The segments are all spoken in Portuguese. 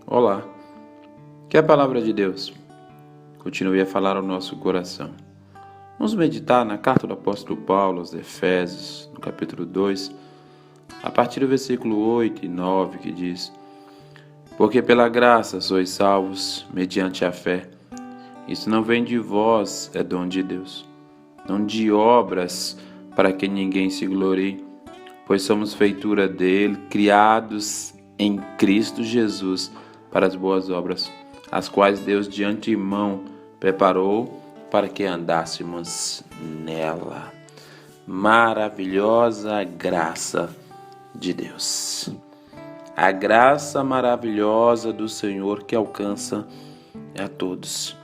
Olá, que a palavra de Deus continue a falar ao nosso coração. Vamos meditar na carta do apóstolo Paulo aos Efésios, no capítulo 2, a partir do versículo 8 e 9, que diz: Porque pela graça sois salvos, mediante a fé. Isso não vem de vós, é dom de Deus, não de obras, para que ninguém se glorie, pois somos feitura dele, criados em Cristo Jesus, para as boas obras, as quais Deus de antemão preparou para que andássemos nela. Maravilhosa graça de Deus. A graça maravilhosa do Senhor que alcança a todos.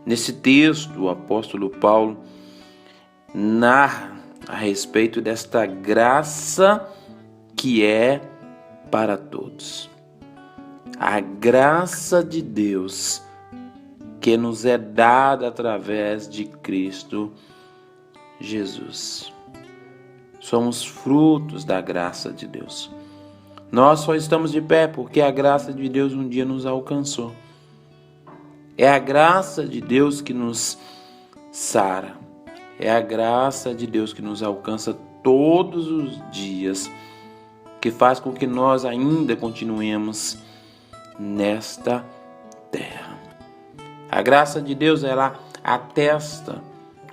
Nesse texto, o apóstolo Paulo narra a respeito desta graça que é para todos. A graça de Deus que nos é dada através de Cristo Jesus. Somos frutos da graça de Deus. Nós só estamos de pé porque a graça de Deus um dia nos alcançou. É a graça de Deus que nos sara. É a graça de Deus que nos alcança todos os dias, que faz com que nós ainda continuemos nesta terra. A graça de Deus, ela atesta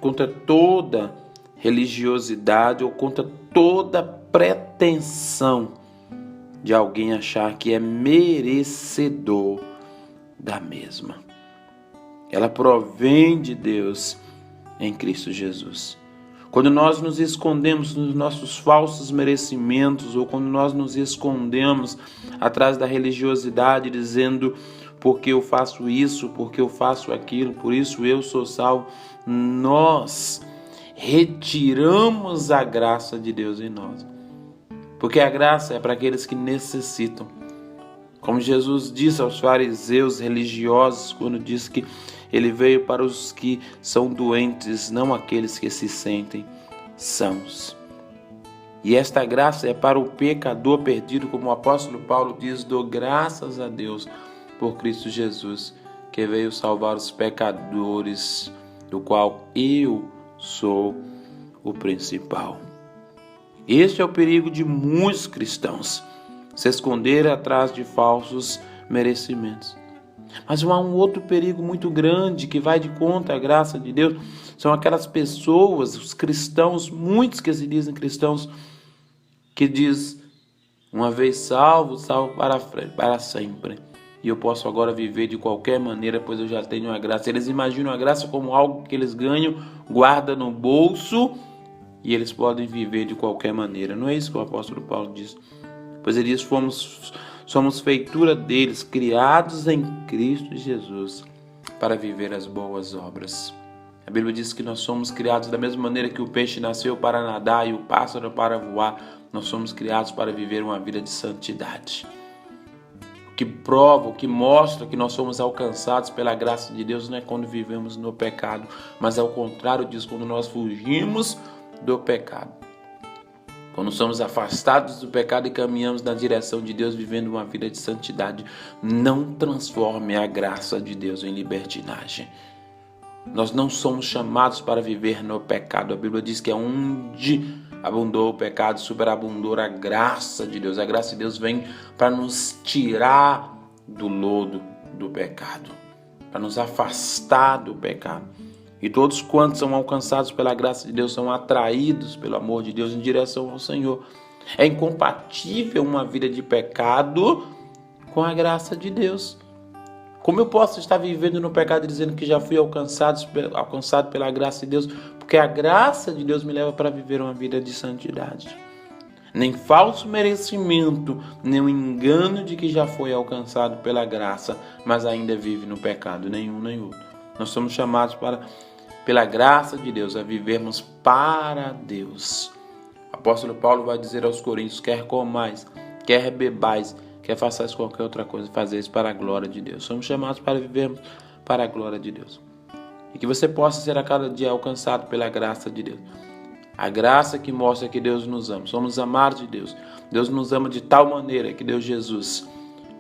contra toda religiosidade ou contra toda pretensão de alguém achar que é merecedor da mesma. Ela provém de Deus em Cristo Jesus. Quando nós nos escondemos nos nossos falsos merecimentos, ou quando nós nos escondemos atrás da religiosidade, dizendo porque eu faço isso, porque eu faço aquilo, por isso eu sou salvo, nós retiramos a graça de Deus em nós. Porque a graça é para aqueles que necessitam. Como Jesus disse aos fariseus religiosos, quando disse que ele veio para os que são doentes, não aqueles que se sentem sãos. E esta graça é para o pecador perdido, como o apóstolo Paulo diz: dou graças a Deus por Cristo Jesus, que veio salvar os pecadores, do qual eu sou o principal. Este é o perigo de muitos cristãos, se esconder atrás de falsos merecimentos. Mas há um outro perigo muito grande que vai de contra a graça de Deus. São aquelas pessoas, os cristãos, muitos que se dizem cristãos, que diz: uma vez salvo, salvo para sempre. E eu posso agora viver de qualquer maneira, pois eu já tenho a graça. Eles imaginam a graça como algo que eles ganham, guardam no bolso, e eles podem viver de qualquer maneira. Não é isso que o apóstolo Paulo diz. Pois ele diz: somos feitura deles, criados em Cristo Jesus, para viver as boas obras. A Bíblia diz que nós somos criados da mesma maneira que o peixe nasceu para nadar e o pássaro para voar. Nós somos criados para viver uma vida de santidade. O que prova, o que mostra que nós somos alcançados pela graça de Deus não é quando vivemos no pecado, mas ao contrário disso, quando nós fugimos do pecado. Quando somos afastados do pecado e caminhamos na direção de Deus, vivendo uma vida de santidade. Não transforme a graça de Deus em libertinagem. Nós não somos chamados para viver no pecado. A Bíblia diz que onde abundou o pecado, superabundou a graça de Deus. A graça de Deus vem para nos tirar do lodo do pecado, para nos afastar do pecado. E todos quantos são alcançados pela graça de Deus são atraídos pelo amor de Deus em direção ao Senhor. É incompatível uma vida de pecado com a graça de Deus. Como eu posso estar vivendo no pecado dizendo que já fui alcançado pela graça de Deus? Porque a graça de Deus me leva para viver uma vida de santidade. Nem falso merecimento, nem o engano de que já foi alcançado pela graça, mas ainda vive no pecado, nenhum nem outro. Nós somos chamados pela graça de Deus a vivermos para Deus. O apóstolo Paulo vai dizer aos Coríntios: quer comais, quer bebais, quer façais qualquer outra coisa, fazeis para a glória de Deus. Somos chamados para vivermos para a glória de Deus. E que você possa ser a cada dia alcançado pela graça de Deus. A graça que mostra que Deus nos ama. Somos amados de Deus. Deus nos ama de tal maneira que deu Jesus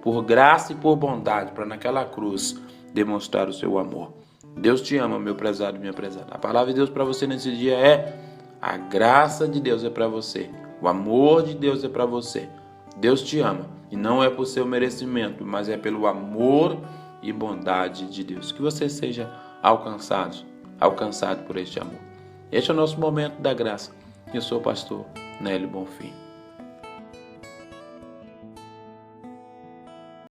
por graça e por bondade, para naquela cruz demonstrar o seu amor. Deus te ama, meu prezado e minha prezada. A palavra de Deus para você nesse dia é: a graça de Deus é para você, o amor de Deus é para você. Deus te ama e não é por seu merecimento, mas é pelo amor e bondade de Deus. Que você seja alcançado por este amor. Este é o nosso momento da graça. Eu sou o pastor Nélio Bonfim.